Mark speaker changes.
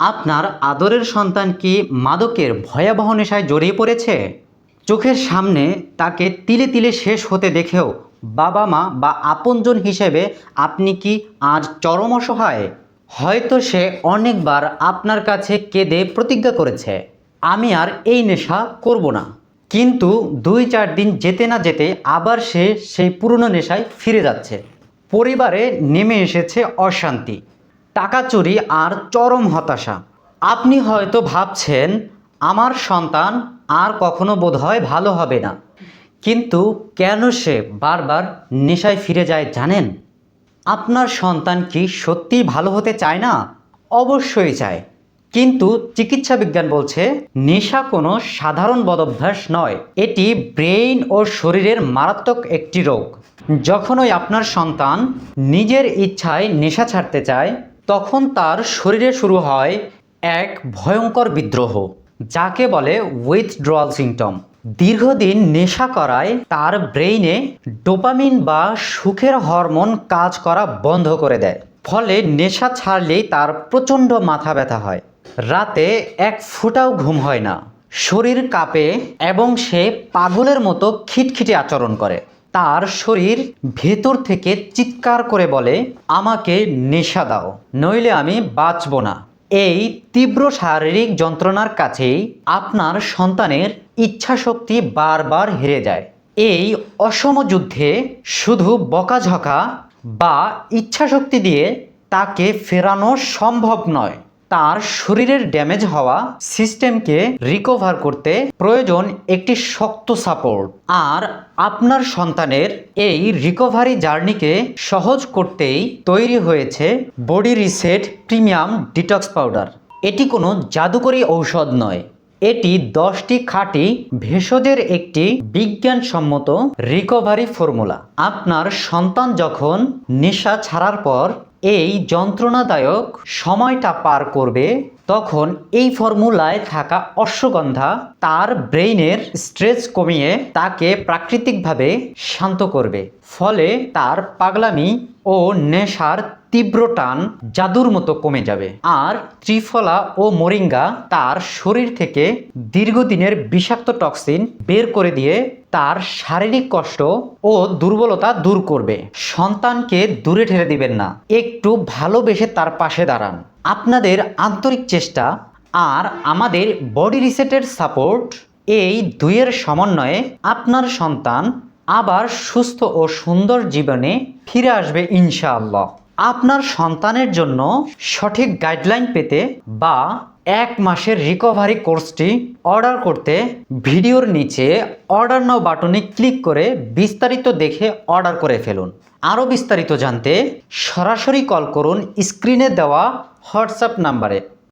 Speaker 1: আপনার আদরের সন্তান কি মাদকের ভয়াবহ নেশায় জড়িয়ে পড়েছে? চোখের সামনে তাকে তিলে তিলে শেষ হতে দেখেও বাবা মা বা আপনজন হিসেবে আপনি কি আজ চরম অসহায়? হয়তো সে অনেকবার আপনার কাছে কেঁদে প্রতিজ্ঞা করেছে, আমি আর এই নেশা করব না। কিন্তু 2-4 দিন যেতে না যেতে আবার সে সেই পুরনো নেশায় ফিরে যাচ্ছে। পরিবারে নেমে এসেছে অশান্তি, টাকা চুরি আর চরম হতাশা। আপনি হয়তো ভাবছেন, আমার সন্তান আর কখনো বোধহয় ভালো হবে না। কিন্তু কেন সে বারবার নেশায় ফিরে যায় জানেন? আপনার সন্তান কি সত্যিই ভালো হতে চায় না? অবশ্যই চায়। কিন্তু চিকিৎসা বিজ্ঞান বলছে নেশা কোনো সাধারণ বদভ্যাস নয়, এটি ব্রেইন ও শরীরের মারাত্মক একটি রোগ। যখনই আপনার সন্তান নিজের ইচ্ছায় নেশা ছাড়তে চায়, তখন তার শরীরে শুরু হয় এক ভয়ঙ্কর বিদ্রোহ, যাকে বলে উইথড্রয়াল সিম্পটম। দীর্ঘদিন নেশা করায় তার ব্রেইনে ডোপামিন বা সুখের হরমোন কাজ করা বন্ধ করে দেয়। ফলে নেশা ছাড়লেই তার প্রচণ্ড মাথা ব্যথা হয়, রাতে এক ফোঁটাও ঘুম হয় না, শরীর কাঁপে এবং সে পাগলের মতো খিটখিটে আচরণ করে। তার শরীর ভেতর থেকে চিৎকার করে বলে, আমাকে নেশা দাও, নইলে আমি বাঁচব না। এই তীব্র শারীরিক যন্ত্রণার কাছেই আপনার সন্তানের ইচ্ছাশক্তি বারবার হেরে যায়। এই অসম যুদ্ধে শুধু বকাঝকা বা ইচ্ছাশক্তি দিয়ে তাকে ফেরানো সম্ভব নয়। তার শরীরের ড্যামেজ হওয়া সিস্টেমকে রিকভার করতে প্রয়োজন একটি শক্ত সাপোর্ট। আর আপনার সন্তানের এই রিকভারি জার্নিকে সহজ করতেই তৈরি হয়েছে body reset premium detox powder. এটি কোনো জাদুকরী ঔষধ নয়, এটি 10টি খাঁটি ভেষজের একটি বিজ্ঞানসম্মত রিকভারি ফর্মুলা। আপনার সন্তান যখন নেশা ছাড়ার পর এই যন্ত্রণাদায়ক সময়টা পার করবে, তখন এই ফর্মুলায় থাকা অশ্বগন্ধা তার ব্রেইনের স্ট্রেস কমিয়ে তাকে প্রাকৃতিকভাবে শান্ত করবে। ফলে তার পাগলামি ও নেশার তীব্র টান জাদুর মতো কমে যাবে। আর ত্রিফলা ও মোরিঙ্গা তার শরীর থেকে দীর্ঘদিনের বিষাক্ত টক্সিন বের করে দিয়ে তার শারীরিক কষ্ট ও দুর্বলতা দূর করবে। সন্তানকে দূরে ঠেলে দিবেন না, একটু ভালোবেসে তার পাশে দাঁড়ান। আপনাদের আন্তরিক চেষ্টা আর আমাদের বডি রিসেটের সাপোর্ট, এই দুইয়ের সমন্বয়ে আপনার সন্তান আবার সুস্থ ও সুন্দর জীবনে ফিরে আসবে ইনশাআল্লাহ। আপনার সন্তানের জন্য সঠিক গাইডলাইন পেতে বা 1 মাসের রিকভারি কোর্সটি অর্ডার করতে ভিডিওর নিচে অর্ডার নাও বাটনে ক্লিক করে বিস্তারিত দেখে অর্ডার করে ফেলুন। আরও বিস্তারিত জানতে সরাসরি কল করুন স্ক্রিনে দেওয়া হোয়াটসঅ্যাপ নাম্বারে।